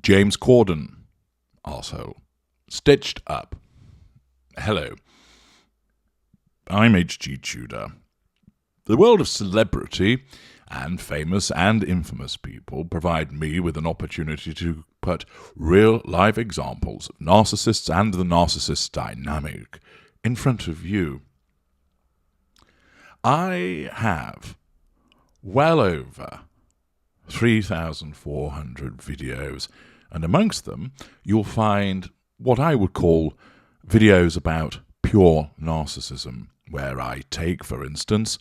James Corden, arsehole. Stitched up. Hello. I'm H.G. Tudor. The world of celebrity and famous and infamous people provide me with an opportunity to put real-life examples of narcissists and the narcissist dynamic in front of you. I have well over 3,400 videos, and amongst them you'll find what I would call videos about pure narcissism, where I take, for instance,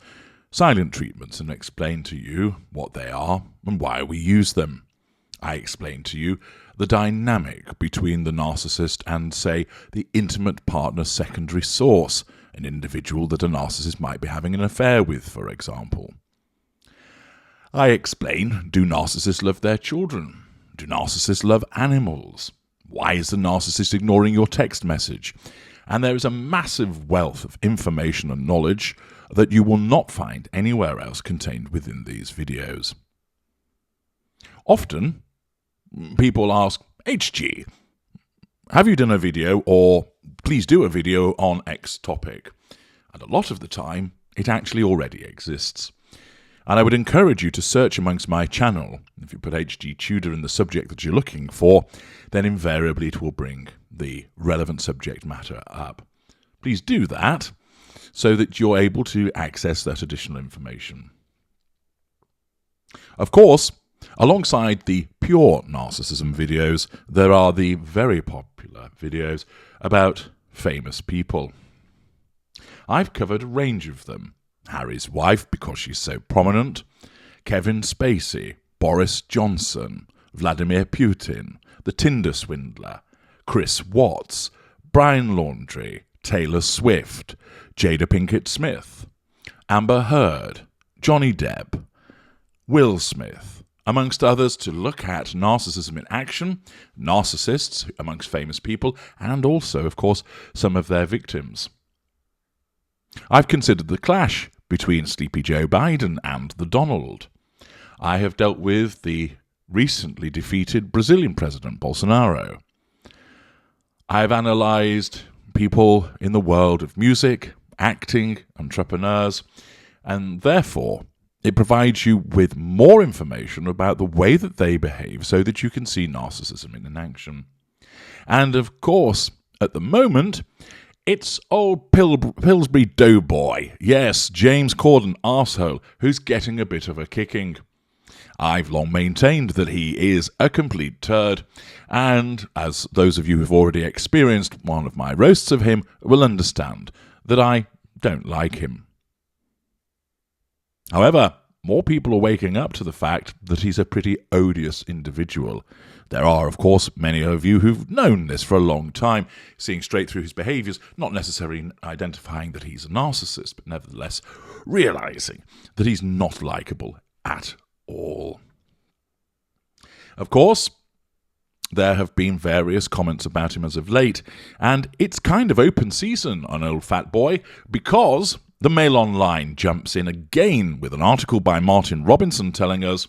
silent treatments and explain to you what they are and why we use them. I explain to you the dynamic between the narcissist and, say, the intimate partner secondary source, an individual that a narcissist might be having an affair with, for example. I explain, do narcissists love their children? Do narcissists love animals? Why is the narcissist ignoring your text message? And there is a massive wealth of information and knowledge that you will not find anywhere else contained within these videos. Often, people ask, HG, have you done a video, or please do a video on X topic? And a lot of the time, it actually already exists. And I would encourage you to search amongst my channel. If you put HG Tudor in the subject that you're looking for, then invariably it will bring the relevant subject matter up. Please do that so that you're able to access that additional information. Of course, alongside the pure narcissism videos, there are the very popular videos about famous people. I've covered a range of them. Harry's wife, because she's so prominent, Kevin Spacey, Boris Johnson, Vladimir Putin, the Tinder swindler, Chris Watts, Brian Laundrie, Taylor Swift, Jada Pinkett Smith, Amber Heard, Johnny Depp, Will Smith, amongst others, to look at narcissism in action, narcissists amongst famous people, and also, of course, some of their victims. I've considered the clash between Sleepy Joe Biden and the Donald. I have dealt with the recently defeated Brazilian President Bolsonaro. I've analysed people in the world of music, acting, entrepreneurs, and therefore it provides you with more information about the way that they behave so that you can see narcissism in action. And of course, at the moment, it's old Pillsbury Doughboy, yes, James Corden arsehole, who's getting a bit of a kicking. I've long maintained that he is a complete turd, and as those of you who've already experienced one of my roasts of him will understand, that I don't like him. However, more people are waking up to the fact that he's a pretty odious individual. There are, of course, many of you who've known this for a long time, seeing straight through his behaviours, not necessarily identifying that he's a narcissist, but nevertheless realising that he's not likeable at all. Of course, there have been various comments about him as of late, and it's kind of open season on old fat boy, because the Mail Online jumps in again with an article by Martin Robinson telling us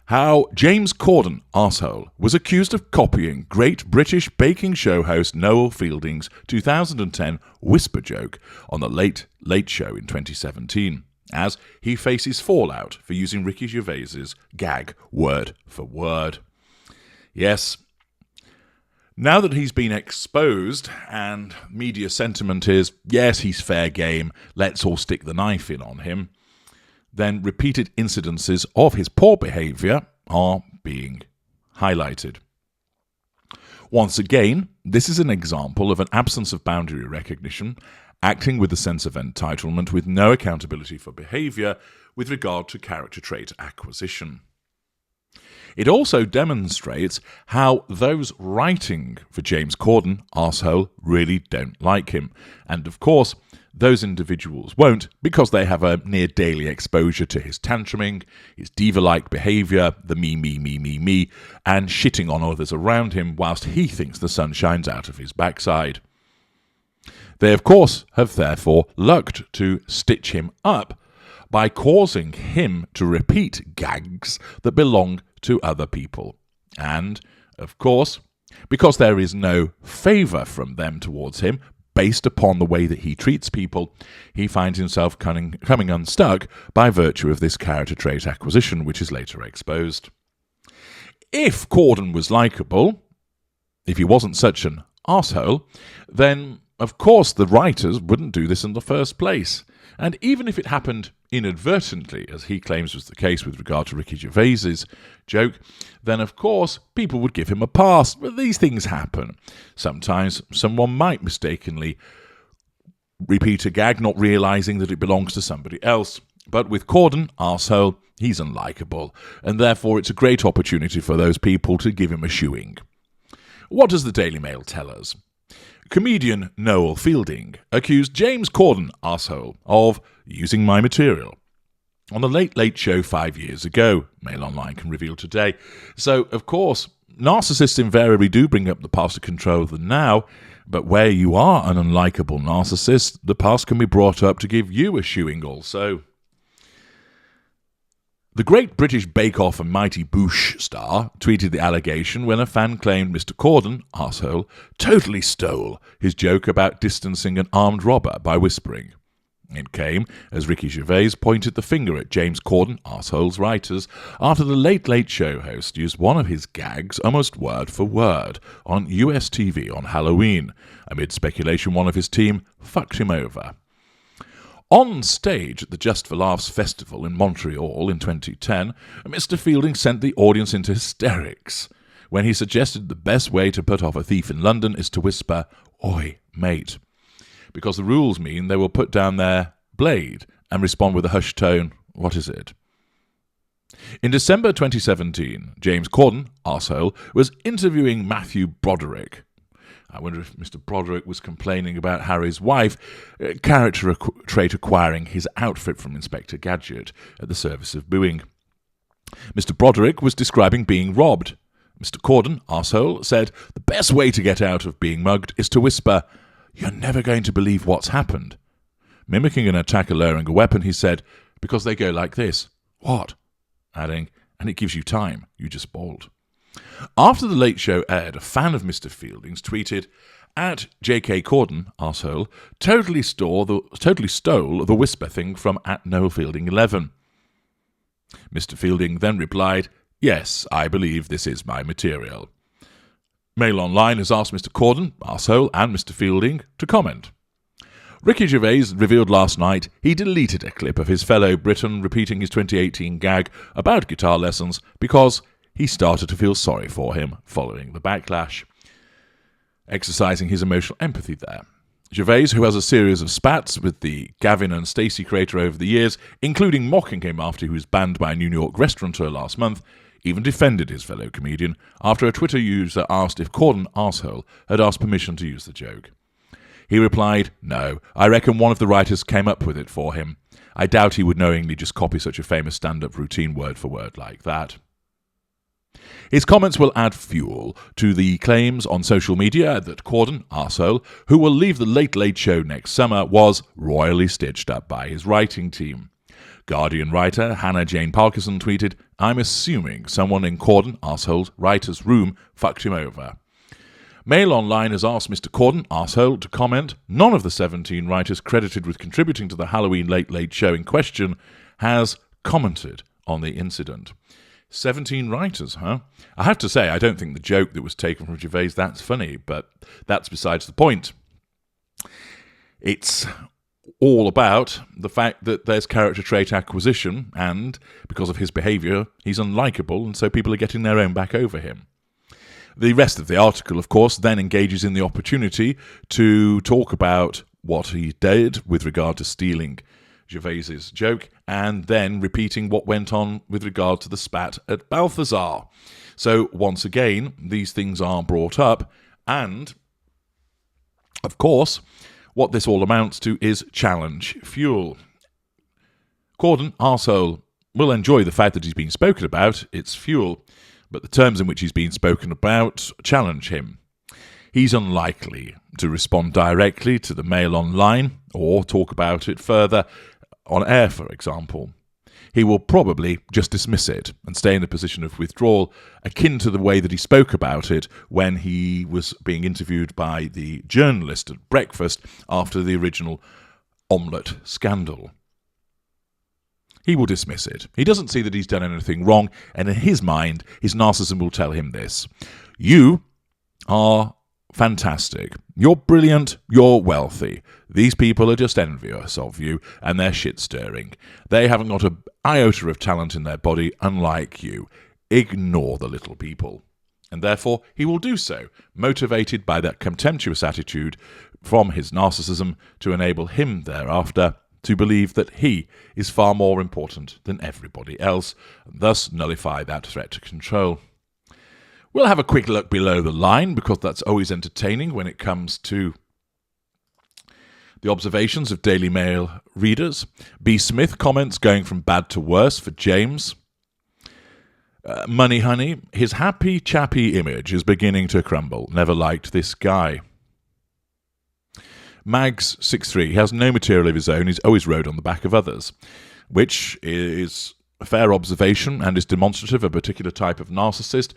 how James Corden, arsehole, was accused of copying great British baking show host Noel Fielding's 2010 whisper joke on the Late Late Show in 2017, as he faces fallout for using Ricky Gervais's gag word for word. Yes, now that he's been exposed and media sentiment is, yes, he's fair game, let's all stick the knife in on him, then repeated incidences of his poor behaviour are being highlighted. Once again, this is an example of an absence of boundary recognition, acting with a sense of entitlement with no accountability for behaviour with regard to character trait acquisition. It also demonstrates how those writing for James Corden, arsehole, really don't like him. And of course, those individuals won't, because they have a near daily exposure to his tantruming, his diva-like behaviour, the me, and shitting on others around him whilst he thinks the sun shines out of his backside. They, of course, have therefore looked to stitch him up by causing him to repeat gags that belong to other people. And, Of course, because there is no favour from them towards him, based upon the way that he treats people, he finds himself coming unstuck by virtue of this character trait acquisition, which is later exposed. If Corden was likeable, if he wasn't such an arsehole, then of course the writers wouldn't do this in the first place. And even if it happened inadvertently, as he claims was the case with regard to Ricky Gervais's joke, then of course people would give him a pass. But these things happen. Sometimes someone might mistakenly repeat a gag, not realising that it belongs to somebody else. But with Corden, arsehole, he's unlikable, and therefore it's a great opportunity for those people to give him a shoeing. What does the Daily Mail tell us? Comedian Noel Fielding accused James Corden, arsehole, of using my material on the Late Late Show 5 years ago, Mail Online can reveal today. So, of course, narcissists invariably do bring up the past to control the now, but where you are an unlikable narcissist, the past can be brought up to give you a shoeing also. The Great British Bake Off and Mighty Boosh star tweeted the allegation when a fan claimed Mr. Corden, arsehole, totally stole his joke about distancing an armed robber by whispering. It came as Ricky Gervais pointed the finger at James Corden, arsehole's writers, after the Late Late Show host used one of his gags almost word for word on US TV on Halloween, amid speculation one of his team fucked him over. On stage at the Just for Laughs festival in Montreal in 2010, Mr. Fielding sent the audience into hysterics when he suggested the best way to put off a thief in London is to whisper, "Oi, mate," because the rules mean they will put down their blade and respond with a hushed tone, "What is it?" In December 2017, James Corden, arsehole, was interviewing Matthew Broderick. I wonder if Mr. Broderick was complaining about Harry's wife, character trait acquiring his outfit from Inspector Gadget at the service of booing. Mr. Broderick was describing being robbed. Mr. Corden, arsehole, said the best way to get out of being mugged is to whisper, "You're never going to believe what's happened." Mimicking an attacker lowering a weapon, he said, "Because they go like this." "What?" Adding, "And it gives you time. You just bawled." After the Late Show aired, a fan of Mr. Fielding's tweeted, at JK Corden, arsehole, totally stole the whisper thing from at Noel Fielding 11. Mr. Fielding then replied, "Yes, I believe this is my material." Mail Online has asked Mr. Corden, arsehole, and Mr. Fielding to comment. Ricky Gervais revealed last night he deleted a clip of his fellow Briton repeating his 2018 gag about guitar lessons because he started to feel sorry for him following the backlash, exercising his emotional empathy there. Gervais, who has a series of spats with the Gavin and Stacey creator over the years, including mocking him after he was banned by a New York restaurateur last month, even defended his fellow comedian after a Twitter user asked if Corden, arsehole, had asked permission to use the joke. He replied, "No, I reckon one of the writers came up with it for him. I doubt he would knowingly just copy such a famous stand-up routine word for word like that." His comments will add fuel to the claims on social media that Corden, arsehole, who will leave the Late Late Show next summer, was royally stitched up by his writing team. Guardian writer Hannah Jane Parkinson tweeted, "I'm assuming someone in Corden, arsehole's writer's room fucked him over." Mail Online has asked Mr. Corden, arsehole, to comment. None of the 17 writers credited with contributing to the Halloween Late Late Show in question has commented on the incident. 17 writers, huh? I have to say, I don't think the joke that was taken from Gervais that's funny, but that's besides the point. It's all about the fact that there's character trait acquisition, and because of his behaviour, he's unlikable, and so people are getting their own back over him. The rest of the article, of course, then engages in the opportunity to talk about what he did with regard to stealing Gervais's joke, and then repeating what went on with regard to the spat at Balthazar. So, once again, these things are brought up, and, of course, what this all amounts to is challenge fuel. Corden, arsehole, will enjoy the fact that he's being spoken about, it's fuel, but the terms in which he's being spoken about challenge him. He's unlikely to respond directly to the Mail Online or talk about it further on air, for example. he will probably just dismiss it and stay in a position of withdrawal, akin to the way that he spoke about it when he was being interviewed by the journalist at breakfast after the original omelette scandal. He will dismiss it. He doesn't see that he's done anything wrong, and in his mind, his narcissism will tell him this: you are fantastic. You're brilliant. You're wealthy. These people are just envious of you, and they're shit-stirring. They haven't got an iota of talent in their body, unlike you. Ignore the little people. And therefore, he will do so, motivated by that contemptuous attitude from his narcissism to enable him thereafter to believe that he is far more important than everybody else, and thus nullify that threat to control. We'll have a quick look below the line, because that's always entertaining when it comes to the observations of Daily Mail readers. B. Smith comments, going from bad to worse for James. Money Honey, his happy chappy image is beginning to crumble. Never liked this guy. Mags63 has no material of his own. He's always rode on the back of others, which is a fair observation and is demonstrative of a particular type of narcissist,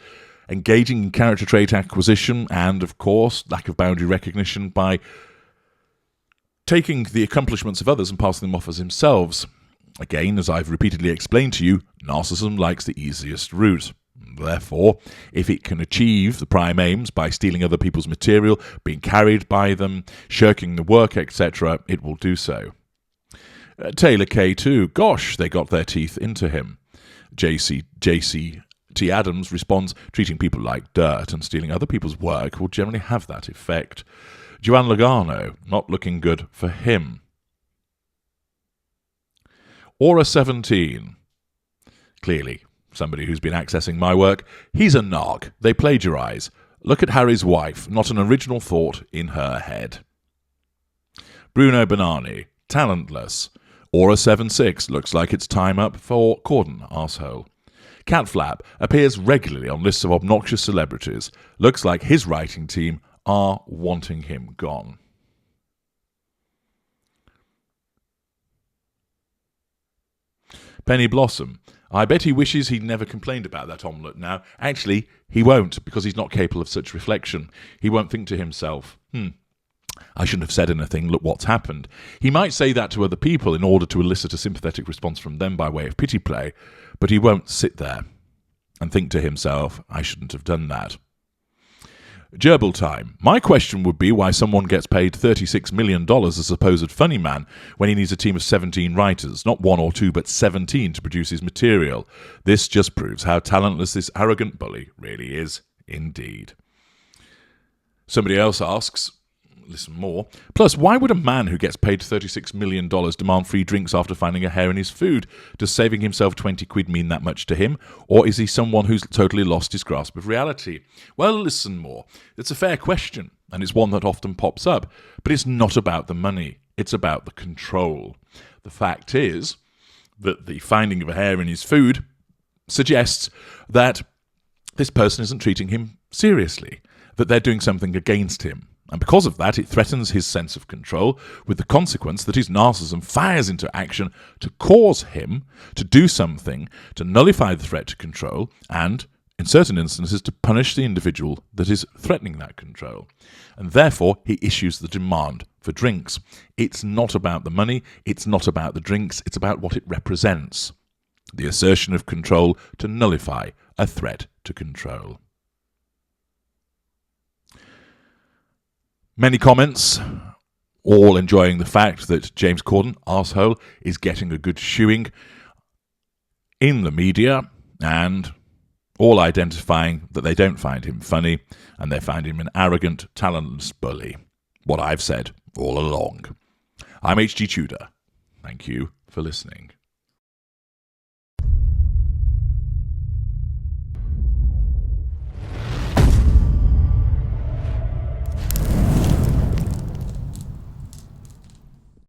engaging in character trait acquisition and, of course, lack of boundary recognition by taking the accomplishments of others and passing them off as themselves. Again, as I've repeatedly explained to you, narcissism likes the easiest route. Therefore, if it can achieve the prime aims by stealing other people's material, being carried by them, shirking the work, etc., it will do so. Taylor K2, gosh, they got their teeth into him. JC T. Adams responds, treating people like dirt and stealing other people's work will generally have that effect. Joanne Logano, not looking good for him. Aura17, clearly somebody who's been accessing my work. He's a narc. They plagiarise. Look at Harry's wife, not an original thought in her head. Bruno Banani, talentless. Aura76, looks like it's time up for Corden, arsehole. Catflap appears regularly on lists of obnoxious celebrities. Looks like his writing team are wanting him gone. Penny Blossom, I bet he wishes he'd never complained about that omelette now. Actually, he won't, because he's not capable of such reflection. He won't think to himself, I shouldn't have said anything, look what's happened. He might say that to other people in order to elicit a sympathetic response from them by way of pity play, but he won't sit there and think to himself, I shouldn't have done that. Gerbil time. My question would be why someone gets paid $36 million as a supposed funny man when he needs a team of 17 writers, not 1 or 2 but 17 to produce his material. This just proves how talentless this arrogant bully really is indeed. Somebody else asks, listen more, plus why would a man who gets paid $36 million demand free drinks after finding a hair in his food? Does saving himself 20 quid mean that much to him? Or is he someone who's totally lost his grasp of reality? Well, listen more. It's a fair question, and it's one that often pops up, but it's not about the money. It's about the control. The fact is that the finding of a hair in his food suggests that this person isn't treating him seriously, that they're doing something against him. And because of that, it threatens his sense of control, with the consequence that his narcissism fires into action to cause him to do something to nullify the threat to control and, in certain instances, to punish the individual that is threatening that control. And therefore, he issues the demand for drinks. It's not about the money, it's not about the drinks, it's about what it represents. The assertion of control to nullify a threat to control. Many comments, all enjoying the fact that James Corden, arsehole, is getting a good shoeing in the media, and all identifying that they don't find him funny and they find him an arrogant, talentless bully. What I've said all along. I'm H.G. Tudor. Thank you for listening.